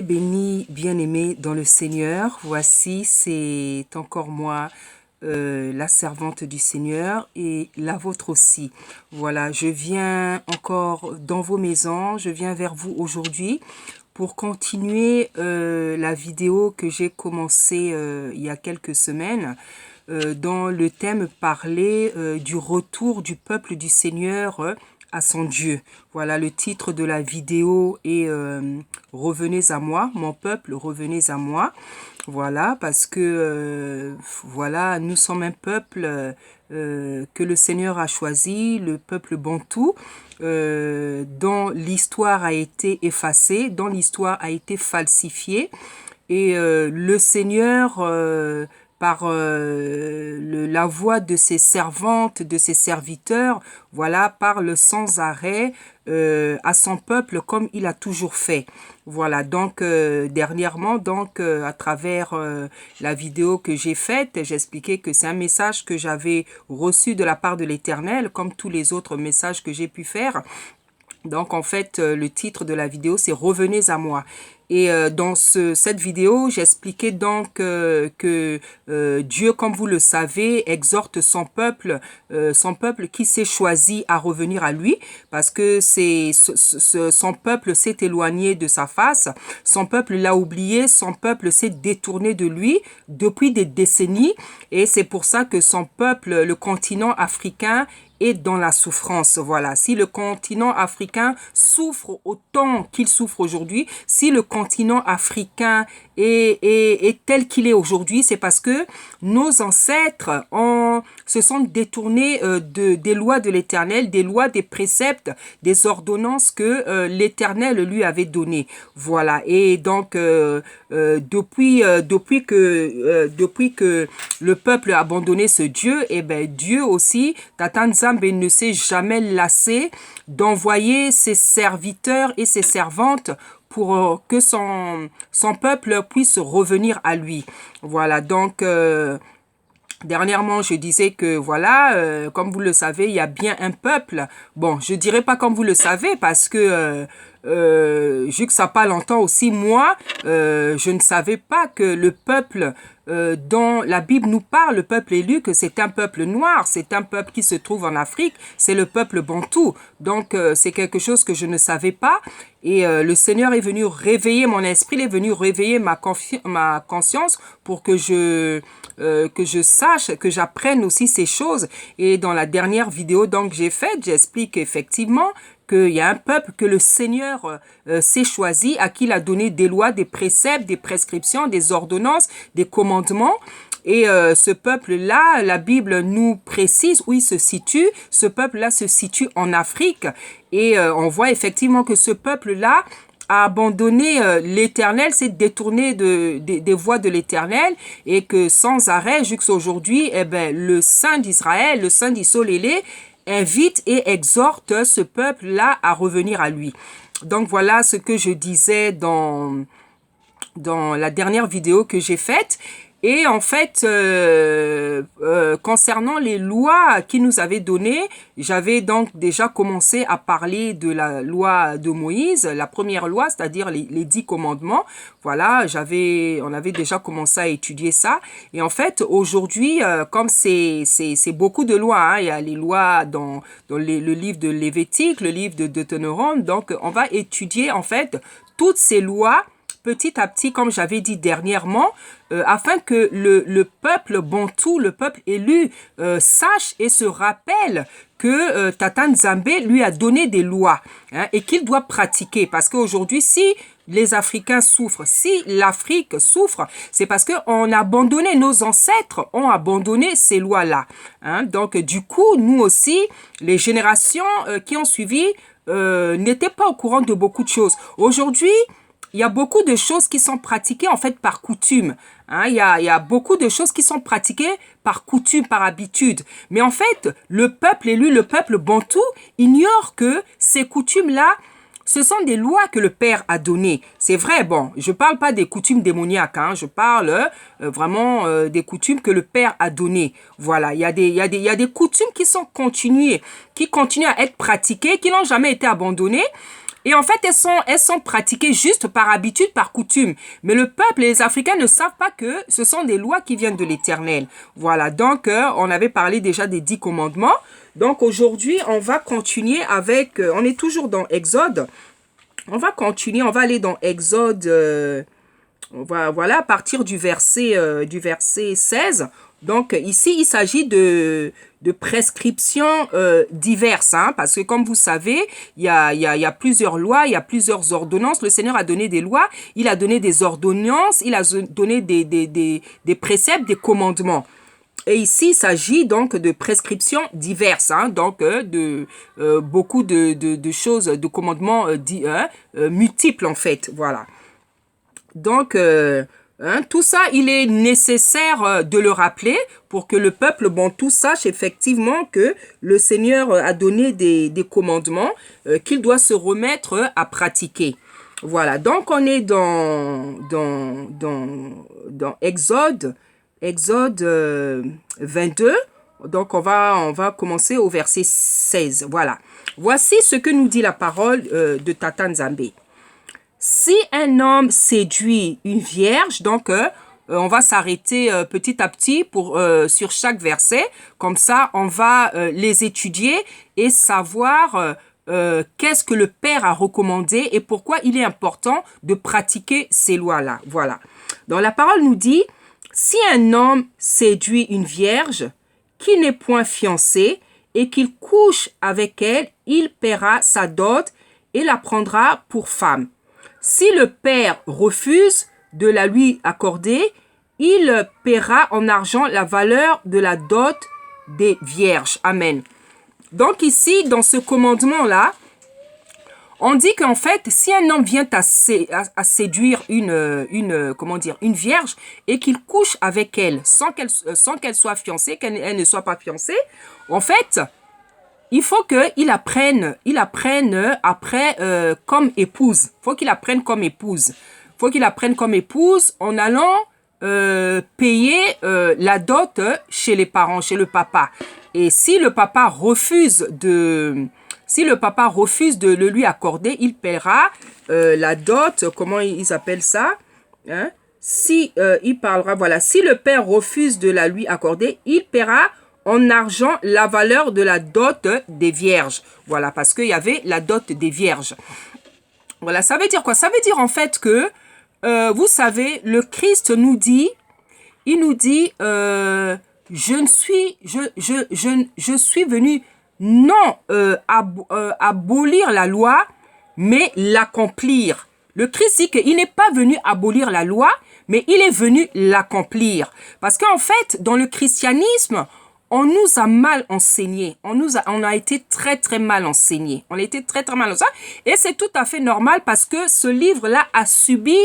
Béni, bien-aimé dans le Seigneur, voici, c'est encore moi, la servante du Seigneur et la vôtre aussi. Voilà, je viens encore dans vos maisons, je viens vers vous aujourd'hui pour continuer la vidéo que j'ai commencée il y a quelques semaines dans le thème parler du retour du peuple du Seigneur à son Dieu. Voilà, le titre de la vidéo est Revenez à moi, mon peuple, revenez à moi. Voilà, parce que voilà, nous sommes un peuple que le Seigneur a choisi, le peuple bantou, dont l'histoire a été effacée, dont l'histoire a été falsifiée. Et le Seigneur, par la voix de ses servantes, de ses serviteurs, voilà, parle sans arrêt à son peuple comme il a toujours fait. Voilà, donc dernièrement, donc à travers la vidéo que j'ai faite, j'expliquais que c'est un message que j'avais reçu de la part de l'Éternel, comme tous les autres messages que j'ai pu faire. Donc en fait, le titre de la vidéo, c'est Revenez à moi. Et dans cette vidéo, j'expliquais donc que Dieu, comme vous le savez, exhorte son peuple qui s'est choisi à revenir à lui, parce que son peuple s'est éloigné de sa face, son peuple l'a oublié, son peuple s'est détourné de lui depuis des décennies, et c'est pour ça que son peuple, le continent africain, est dans la souffrance. Voilà, si le continent africain souffre autant qu'il souffre aujourd'hui, si le continent africain est tel qu'il est aujourd'hui, c'est parce que nos ancêtres se sont détournés des lois de l'Éternel, des lois, des préceptes, des ordonnances que l'Éternel lui avait données. Voilà, et donc depuis que le peuple a abandonné ce Dieu, et ben Dieu aussi, Tata Nzambe ne s'est jamais lassé d'envoyer ses serviteurs et ses servantes pour que son peuple puisse revenir à lui. Voilà, donc dernièrement, je disais que voilà, comme vous le savez, il y a bien un peuple. Bon, je dirais pas comme vous le savez parce que jusqu'à pas longtemps aussi, moi, je ne savais pas que le peuple dont la Bible nous parle, le peuple élu, que c'est un peuple noir, c'est un peuple qui se trouve en Afrique, c'est le peuple bantou. Donc, c'est quelque chose que je ne savais pas. Et le Seigneur est venu réveiller mon esprit, il est venu réveiller ma conscience pour que je sache, que j'apprenne aussi ces choses. Et dans la dernière vidéo donc que j'ai faite, j'explique effectivement qu'il y a un peuple que le Seigneur s'est choisi, à qui il a donné des lois, des préceptes, des prescriptions, des ordonnances, des commandements. Et ce peuple-là, la Bible nous précise où il se situe. Ce peuple-là se situe en Afrique. Et on voit effectivement que ce peuple-là a abandonné l'Éternel, s'est détourné des voies de l'Éternel, et que sans arrêt, jusqu'à aujourd'hui, eh ben, le Saint d'Israël, le Saint d'Issolélé, invite et exhorte ce peuple-là à revenir à lui. Donc voilà ce que je disais dans la dernière vidéo que j'ai faite. Et en fait, concernant les lois qu'il nous avait données, j'avais donc déjà commencé à parler de la loi de Moïse, la première loi, c'est-à-dire les 10 commandements. Voilà, on avait déjà commencé à étudier ça. Et en fait, aujourd'hui, comme c'est beaucoup de lois, hein, il y a les lois dans le livre de Lévitique, le livre de Deutéronome. Donc, on va étudier en fait toutes ces lois petit à petit, comme j'avais dit dernièrement, afin que le peuple bantou, le peuple élu, sache et se rappelle que Tata Nzambe lui a donné des lois, hein, et qu'il doit pratiquer. Parce qu'aujourd'hui, si les Africains souffrent, si l'Afrique souffre, c'est parce qu'on a abandonné, nos ancêtres ont abandonné ces lois-là. Hein. Donc, du coup, nous aussi, les générations qui ont suivi n'étaient pas au courant de beaucoup de choses. Aujourd'hui, il y a beaucoup de choses qui sont pratiquées en fait par coutume. Hein, il y a beaucoup de choses qui sont pratiquées par coutume, par habitude. Mais en fait, le peuple élu, le peuple bantou, ignore que ces coutumes-là, ce sont des lois que le Père a données. C'est vrai, bon, je parle pas des coutumes démoniaques, hein, je parle vraiment des coutumes que le Père a données. Voilà, il y a des coutumes qui sont continuées, qui continuent à être pratiquées, qui n'ont jamais été abandonnées. Et en fait, elles sont pratiquées juste par habitude, par coutume. Mais le peuple et les Africains ne savent pas que ce sont des lois qui viennent de l'Éternel. Voilà, donc on avait parlé déjà des 10 commandements. Donc aujourd'hui, on va continuer avec, on est toujours dans Exode. On va continuer, on va aller dans Exode, voilà, à partir du verset 16. Donc ici, il s'agit de prescriptions diverses, hein, parce que comme vous savez, il y a plusieurs lois, il y a plusieurs ordonnances. Le Seigneur a donné des lois, il a donné des ordonnances, il a donné des préceptes, des commandements. Et ici, il s'agit donc de prescriptions diverses, hein, donc de beaucoup de choses, de commandements multiples en fait, voilà. Donc, tout ça, il est nécessaire de le rappeler pour que le peuple, bon, tout sache effectivement que le Seigneur a donné des commandements qu'il doit se remettre à pratiquer. Voilà, donc on est dans Exode 22. Donc, on va commencer au verset 16. Voilà. Voici ce que nous dit la parole de Tata Nzambe. Si un homme séduit une vierge, donc on va s'arrêter petit à petit sur chaque verset. Comme ça, on va les étudier et savoir qu'est-ce que le Père a recommandé et pourquoi il est important de pratiquer ces lois-là. Voilà. Donc la parole nous dit, si un homme séduit une vierge qui n'est point fiancée et qu'il couche avec elle, il paiera sa dot et la prendra pour femme. Si le père refuse de la lui accorder, il paiera en argent la valeur de la dot des vierges. Amen. Donc ici, dans ce commandement-là, on dit qu'en fait, si un homme vient à séduire une vierge et qu'il couche avec elle sans qu'elle soit fiancée, qu'elle ne soit pas fiancée, en fait, il faut qu'il apprenne après comme épouse. Il faut qu'il apprenne comme épouse. Il faut qu'il apprenne comme épouse en allant payer la dot chez les parents, chez le papa. Et si le papa refuse de le lui accorder, il paiera la dot, comment ils appellent ça, hein? Il parlera, voilà, si le père refuse de la lui accorder, il paiera en argent la valeur de la dot des vierges. Voilà, parce qu'il y avait la dot des vierges. Voilà, ça veut dire quoi? Ça veut dire en fait que, vous savez, le Christ nous dit, il nous dit, je suis venu non abolir la loi, mais l'accomplir. Le Christ dit qu'il n'est pas venu abolir la loi, mais il est venu l'accomplir. Parce qu'en fait, dans le christianisme, on nous a mal enseigné. On a été très, très mal enseigné. On a été très, très mal enseigné. Et c'est tout à fait normal parce que ce livre-là a subi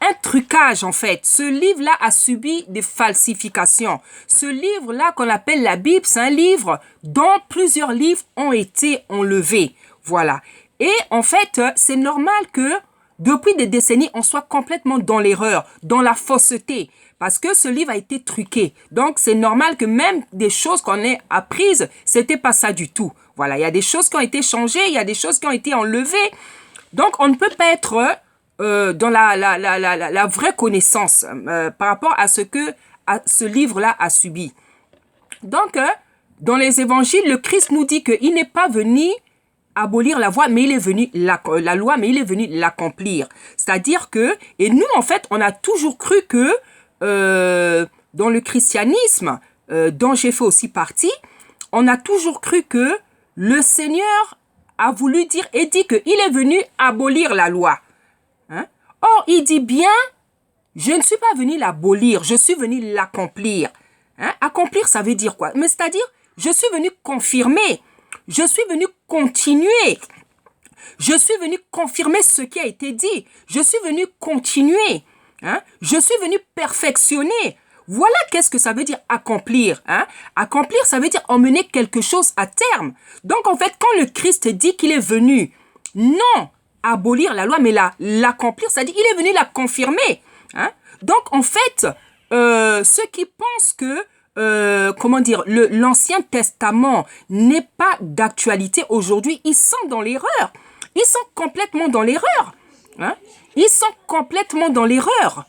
un trucage, en fait. Ce livre-là a subi des falsifications. Ce livre-là qu'on appelle la Bible, c'est un livre dont plusieurs livres ont été enlevés. Voilà. Et en fait, c'est normal que depuis des décennies, on soit complètement dans l'erreur, dans la fausseté. Parce que ce livre a été truqué. Donc, c'est normal que même des choses qu'on ait apprises, c'était pas ça du tout. Voilà, il y a des choses qui ont été changées, il y a des choses qui ont été enlevées. Donc, on ne peut pas être dans la vraie connaissance par rapport à ce que ce livre-là a subi. Donc, dans les évangiles, le Christ nous dit qu'il n'est pas venu abolir la loi, mais il est venu la loi, mais il est venu l'accomplir. C'est-à-dire que, et nous, en fait, on a toujours cru que dans le christianisme, dont j'ai fait aussi partie, on a toujours cru que le Seigneur a voulu dire et dit qu'il est venu abolir la loi. Hein? Or, il dit bien, je ne suis pas venu l'abolir, je suis venu l'accomplir. Hein? Accomplir, ça veut dire quoi? Mais c'est-à-dire, je suis venu confirmer, je suis venu continuer. Je suis venu confirmer ce qui a été dit. Je suis venu continuer. Hein? Je suis venu perfectionner. Voilà qu'est-ce que ça veut dire accomplir. Hein? Accomplir, ça veut dire emmener quelque chose à terme. Donc, en fait, quand le Christ dit qu'il est venu, non abolir la loi, mais l'accomplir, c'est-à-dire il est venu la confirmer. Hein? Donc, en fait, ceux qui pensent que l'Ancien Testament n'est pas d'actualité aujourd'hui, ils sont dans l'erreur. Ils sont complètement dans l'erreur. Hein? Ils sont complètement dans l'erreur.